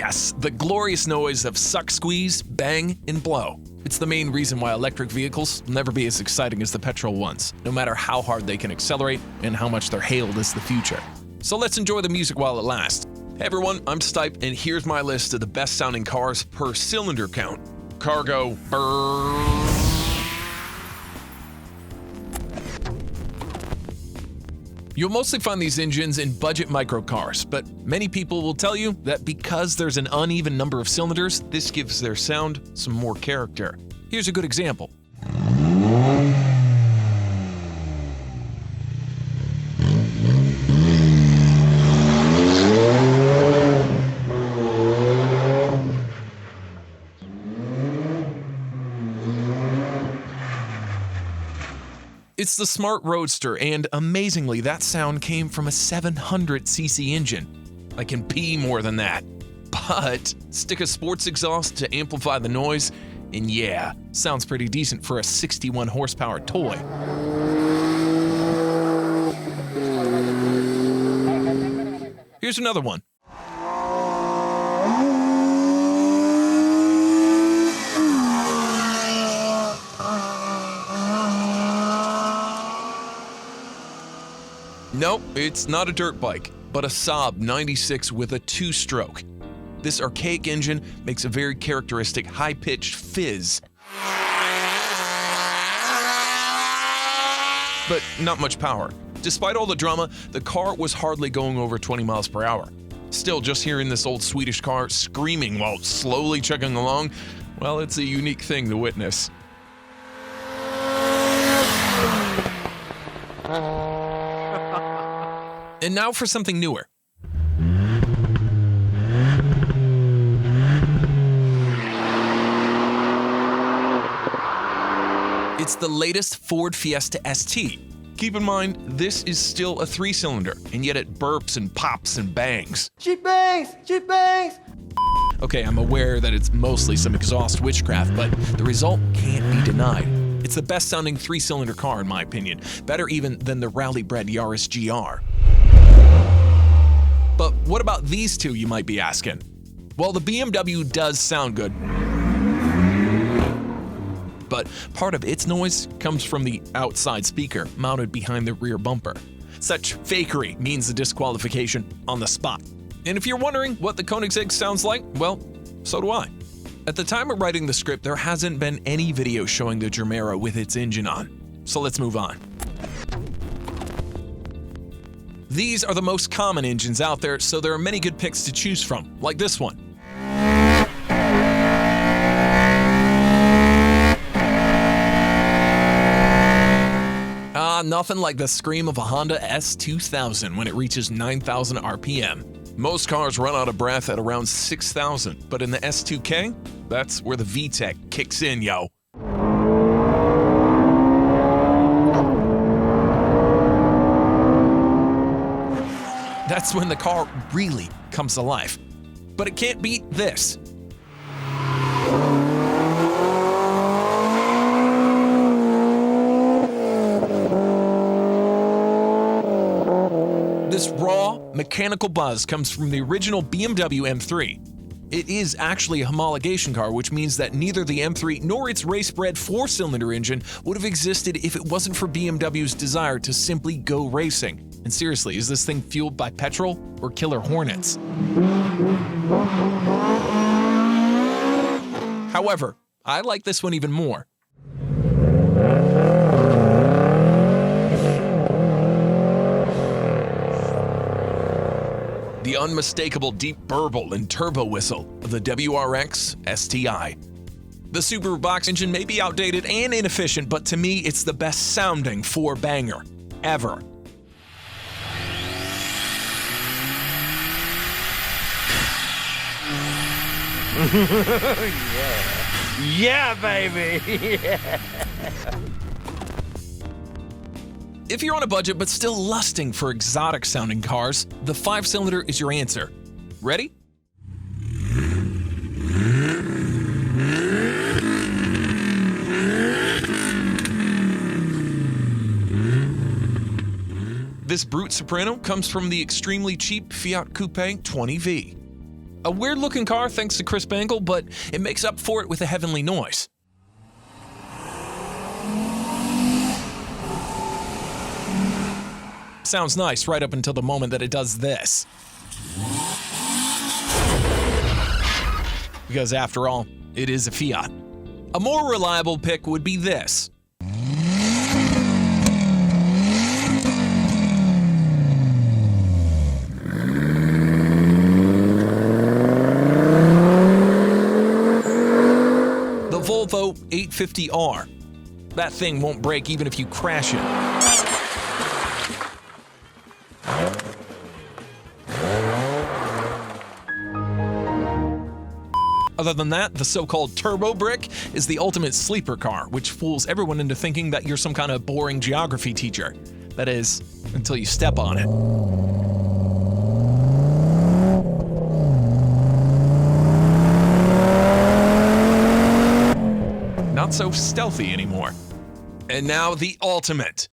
Yes, the glorious noise of suck, squeeze, bang, and blow. It's the main reason why electric vehicles will never be as exciting as the petrol ones, no matter how hard they can accelerate and how much they're hailed as the future. So let's enjoy the music while it lasts. Hey everyone, I'm Stype, and here's my list of the best sounding cars per cylinder count. Cargo, brrrrrrrrr. You'll mostly find these engines in budget microcars, but many people will tell you that because there's an uneven number of cylinders, this gives their sound some more character. Here's a good example. It's the Smart Roadster, and amazingly, that sound came from a 700cc engine. I can pee more than that. But stick a sports exhaust to amplify the noise, and yeah, sounds pretty decent for a 61 horsepower toy. Here's another one. Nope, it's not a dirt bike, but a Saab 96 with a 2-stroke. This archaic engine makes a very characteristic high-pitched fizz. But not much power. Despite all the drama, the car was hardly going over 20 miles per hour. Still, just hearing this old Swedish car screaming while slowly chugging along, well, it's a unique thing to witness. And now for something newer. It's the latest Ford Fiesta ST. Keep in mind, this is still a 3-cylinder, and yet it burps and pops and bangs. She bangs! She bangs! Okay, I'm aware that it's mostly some exhaust witchcraft, but the result can't be denied. It's the best sounding 3-cylinder car in my opinion, better even than the rally-bred Yaris GR. But what about these two, you might be asking? Well, the BMW does sound good, but part of its noise comes from the outside speaker mounted behind the rear bumper. Such fakery means a disqualification on the spot. And if you're wondering what the Koenigsegg sounds like, well, so do I. At the time of writing the script, there hasn't been any video showing the Germera with its engine on. So let's move on. These are the most common engines out there, so there are many good picks to choose from, like this one. Nothing like the scream of a Honda S2000 when it reaches 9,000 RPM. Most cars run out of breath at around 6,000, but in the S2K, that's where the VTEC kicks in, yo. That's when the car really comes alive. But it can't beat this. This raw, mechanical buzz comes from the original BMW M3. It is actually a homologation car, which means that neither the M3 nor its race-bred 4-cylinder engine would have existed if it wasn't for BMW's desire to simply go racing. And seriously, is this thing fueled by petrol or killer Hornets? However, I like this one even more. The unmistakable deep burble and turbo whistle of the WRX STI. The Subaru box engine may be outdated and inefficient, but to me, it's the best sounding 4-banger ever. Yeah, baby! Yeah. If you're on a budget but still lusting for exotic-sounding cars, the 5-cylinder is your answer. Ready? This brute soprano comes from the extremely cheap Fiat Coupe 20V. A weird-looking car thanks to crisp angle, but it makes up for it with a heavenly noise. Sounds nice right up until the moment that it does this. Because after all, it is a Fiat. A more reliable pick would be this. The Volvo 850R. That thing won't break even if you crash it. Other than that, the so-called turbo brick is the ultimate sleeper car, which fools everyone into thinking that you're some kind of boring geography teacher. That is, until you step on it. Not so stealthy anymore. And now the ultimate.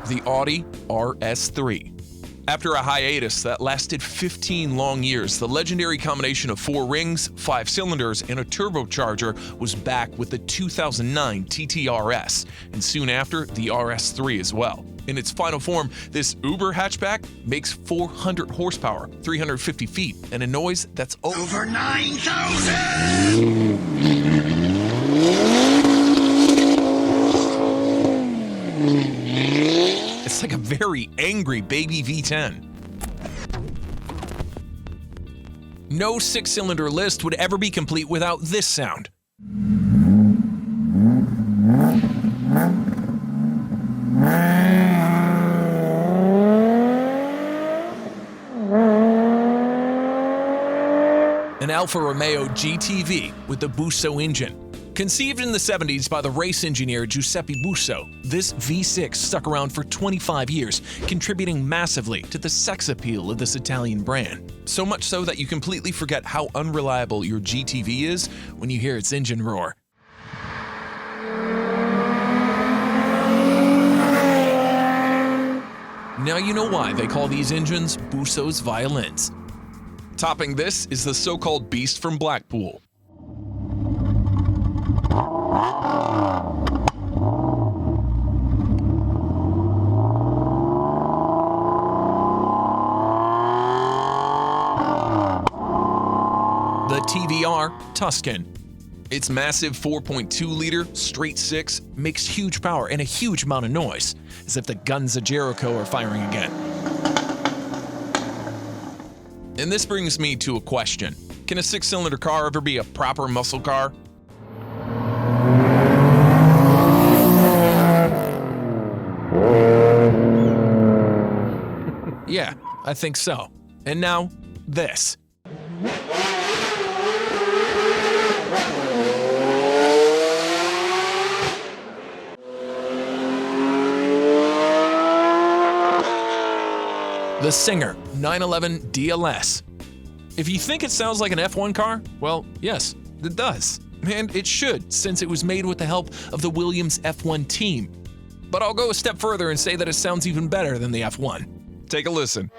The Audi RS3. After a hiatus that lasted 15 long years, the legendary combination of 4 rings, 5 cylinders, and a turbocharger was back with the 2009 TTRS, and soon after, the RS3 as well. In its final form, this Uber hatchback makes 400 horsepower, 350 feet, and a noise that's over 9,000! It's like a very angry baby V10. No 6-cylinder list would ever be complete without this sound. An Alfa Romeo GTV with the Bossa engine. Conceived in the 70s by the race engineer Giuseppe Busso, this V6 stuck around for 25 years, contributing massively to the sex appeal of this Italian brand. So much so that you completely forget how unreliable your GTV is when you hear its engine roar. Now you know why they call these engines Busso's violins. Topping this is the so-called Beast from Blackpool. The TVR Tuscan. Its massive 4.2-liter straight 6 makes huge power and a huge amount of noise, as if the guns of Jericho are firing again. And this brings me to a question. Can a 6-cylinder car ever be a proper muscle car? Yeah, I think so. And now, this. The Singer 911 DLS. If you think it sounds like an F1 car, well, yes, it does. And it should, since it was made with the help of the Williams F1 team. But I'll go a step further and say that it sounds even better than the F1. Take a listen.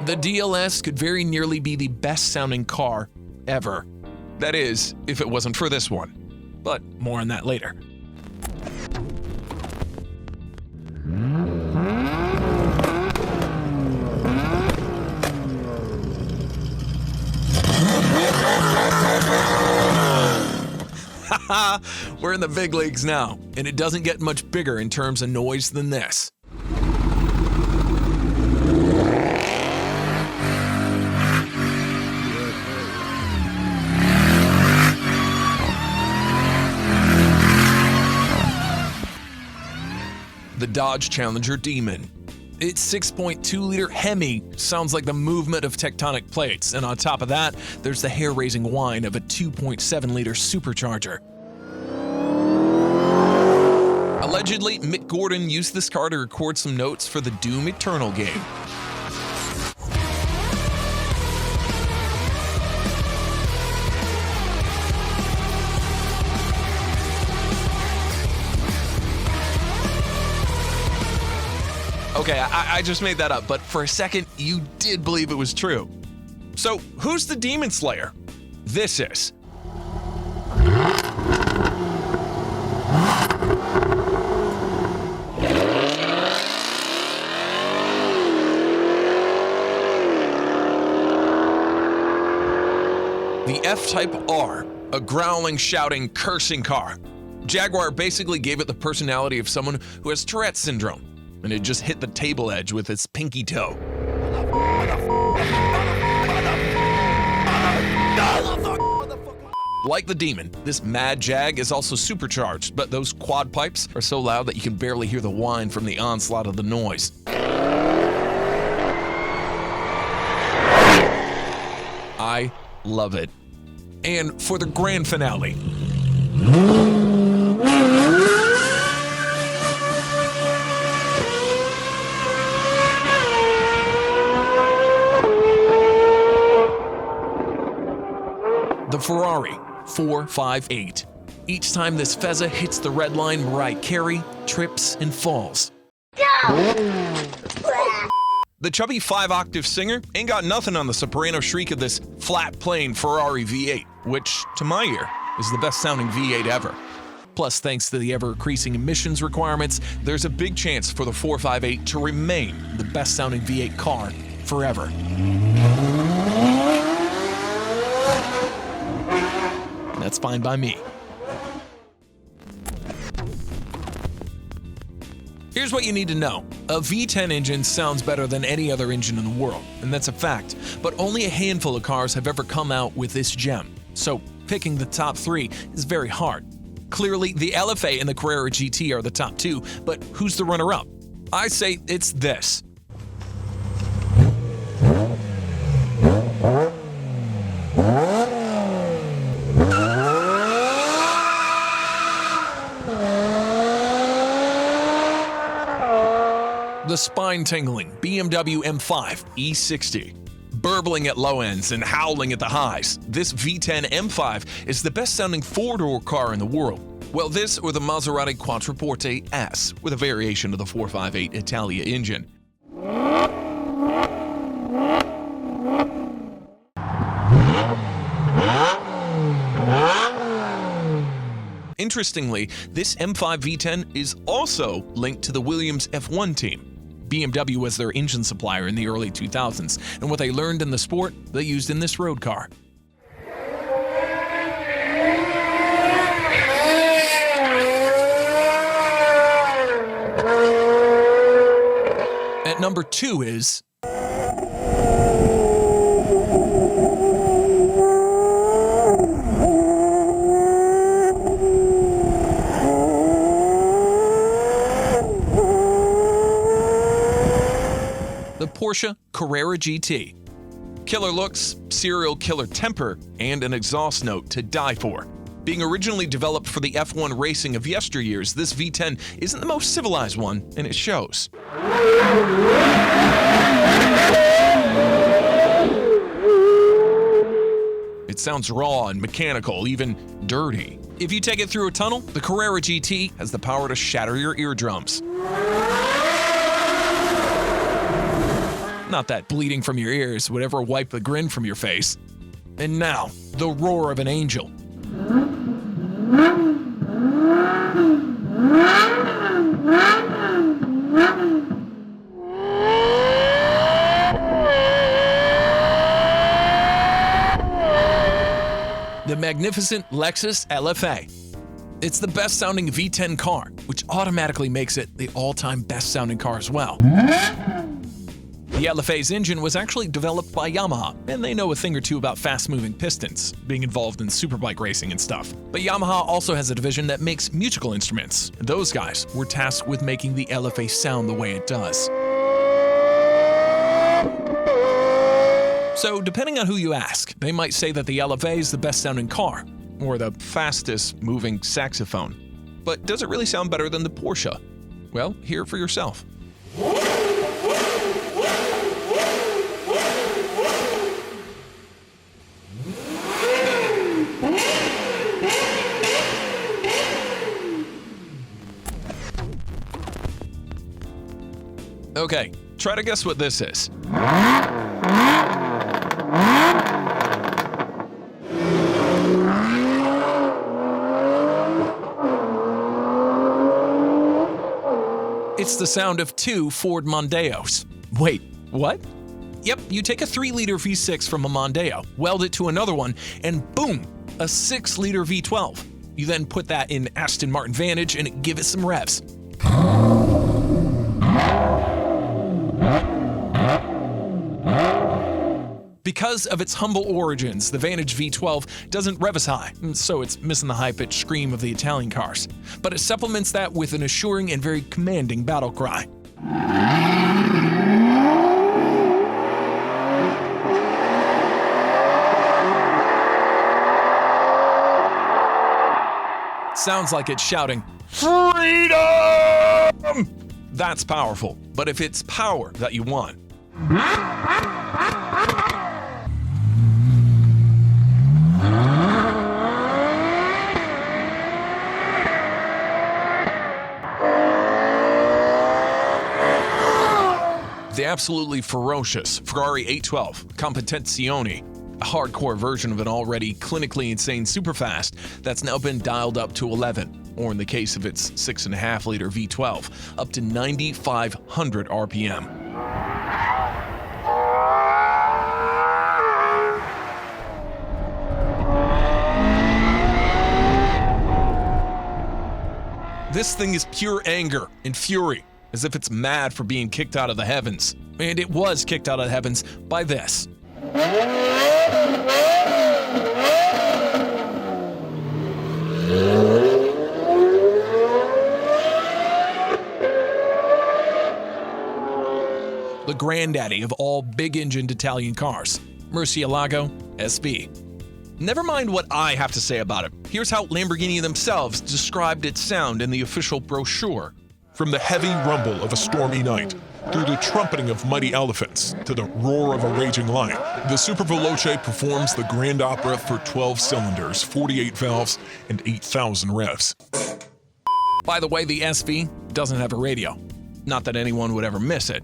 The DLS could very nearly be the best sounding car ever. That is, if it wasn't for this one. But more on that later. Haha, we're in the big leagues now, and it doesn't get much bigger in terms of noise than this. The Dodge Challenger Demon. Its 6.2-liter Hemi sounds like the movement of tectonic plates, and on top of that, there's the hair-raising whine of a 2.7-liter supercharger. A Allegedly, Mick Gordon used this car to record some notes for the Doom Eternal game. Okay, I just made that up, but for a second, you did believe it was true. So, who's the Demon Slayer? This is. The F-Type R, a growling, shouting, cursing car. Jaguar basically gave it the personality of someone who has Tourette's syndrome, and it just hit the table edge with its pinky toe. Like the Demon, this Mad Jag is also supercharged, but those quad pipes are so loud that you can barely hear the whine from the onslaught of the noise. I love it. And for the grand finale. The Ferrari 458. Each time this Fezza hits the red line, Mariah Carey trips and falls. The chubby 5-octave singer ain't got nothing on the soprano shriek of this flat-plane Ferrari V8, which, to my ear, is the best-sounding V8 ever. Plus, thanks to the ever-increasing emissions requirements, there's a big chance for the 458 to remain the best-sounding V8 car forever. That's fine by me. Here's what you need to know. A V10 engine sounds better than any other engine in the world, and that's a fact. But only a handful of cars have ever come out with this gem. So picking the top 3 is very hard. Clearly, the LFA and the Carrera GT are the top 2, but who's the runner-up? I say it's this. The spine-tingling BMW M5 E60. Burbling at low ends and howling at the highs, this V10 M5 is the best-sounding four-door car in the world. Well, this or the Maserati Quattroporte S with a variation of the 458 Italia engine. Interestingly, this M5 V10 is also linked to the Williams F1 team. BMW was their engine supplier in the early 2000s, and what they learned in the sport, they used in this road car. At number 2 is... the Porsche Carrera GT. Killer looks, serial killer temper, and an exhaust note to die for. Being originally developed for the F1 racing of yesteryears, this V10 isn't the most civilized one, and it shows. It sounds raw and mechanical, even dirty. If you take it through a tunnel, the Carrera GT has the power to shatter your eardrums. Not that bleeding from your ears would ever wipe the grin from your face. And now, the roar of an angel. The magnificent Lexus LFA. It's the best-sounding V10 car, which automatically makes it the all-time best-sounding car as well. The LFA's engine was actually developed by Yamaha, and they know a thing or two about fast-moving pistons, being involved in superbike racing and stuff. But Yamaha also has a division that makes musical instruments, and those guys were tasked with making the LFA sound the way it does. So, depending on who you ask, they might say that the LFA is the best-sounding car, or the fastest-moving saxophone. But does it really sound better than the Porsche? Well, hear it for yourself. Okay, try to guess what this is. It's the sound of 2 Ford Mondeos. Wait, what? Yep, you take a 3-liter V6 from a Mondeo, weld it to another one, and boom, a 6-liter V12. You then put that in Aston Martin Vantage and give it some revs. Because of its humble origins, the Vantage V12 doesn't rev as high, so it's missing the high-pitched scream of the Italian cars. But it supplements that with an assuring and very commanding battle cry. Sounds like it's shouting, "Freedom!" That's powerful, but if it's power that you want, the absolutely ferocious Ferrari 812 Competizione, a hardcore version of an already clinically insane superfast that's now been dialed up to 11, or in the case of its 6.5-liter V12, up to 9,500 RPM. This thing is pure anger and fury, as if it's mad for being kicked out of the heavens. And it was kicked out of the heavens by this. The granddaddy of all big-engined Italian cars, Murcielago SV. Never mind what I have to say about it. Here's how Lamborghini themselves described its sound in the official brochure. From the heavy rumble of a stormy night, through the trumpeting of mighty elephants, to the roar of a raging lion, the Super Veloce performs the grand opera for 12 cylinders, 48 valves, and 8,000 revs. By the way, the SV doesn't have a radio. Not that anyone would ever miss it.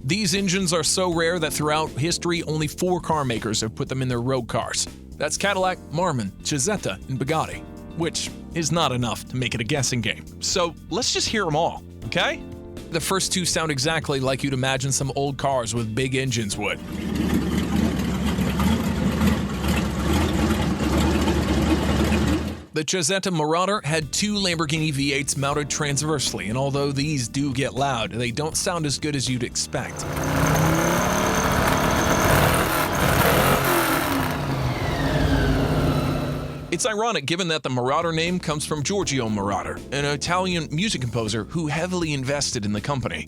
These engines are so rare that throughout history, only 4 car makers have put them in their road cars. That's Cadillac, Marmon, Chisetta, and Bugatti, which is not enough to make it a guessing game. So let's just hear them all, okay? The first 2 sound exactly like you'd imagine some old cars with big engines would. The Chisetta Marauder had 2 Lamborghini V8s mounted transversely, and although these do get loud, they don't sound as good as you'd expect. It's ironic given that the Marauder name comes from Giorgio Moroder, an Italian music composer who heavily invested in the company.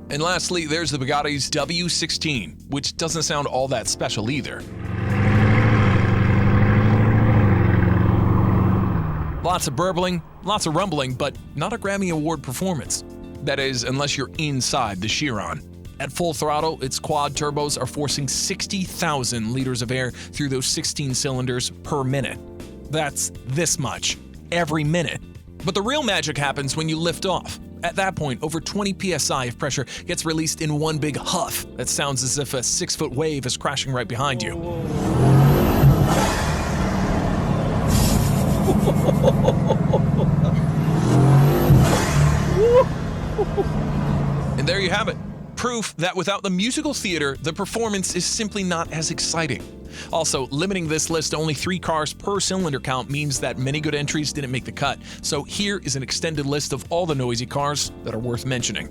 And lastly, there's the Bugatti's W16, which doesn't sound all that special either. Lots of burbling, lots of rumbling, but not a Grammy Award performance. That is, unless you're inside the Chiron. At full throttle, its quad turbos are forcing 60,000 liters of air through those 16 cylinders per minute. That's this much, every minute. But the real magic happens when you lift off. At that point, over 20 psi of pressure gets released in one big huff that sounds as if a 6-foot wave is crashing right behind you. And there you have it. Proof that without the musical theater, the performance is simply not as exciting. Also, limiting this list to only 3 cars per cylinder count means that many good entries didn't make the cut. So here is an extended list of all the noisy cars that are worth mentioning.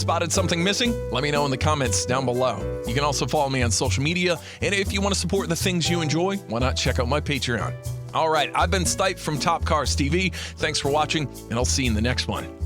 Spotted something missing? Let me know in the comments down below. You can also follow me on social media, and if you want to support the things you enjoy, why not check out my Patreon? All right, I've been Stype from Top Cars TV. Thanks for watching, and I'll see you in the next one.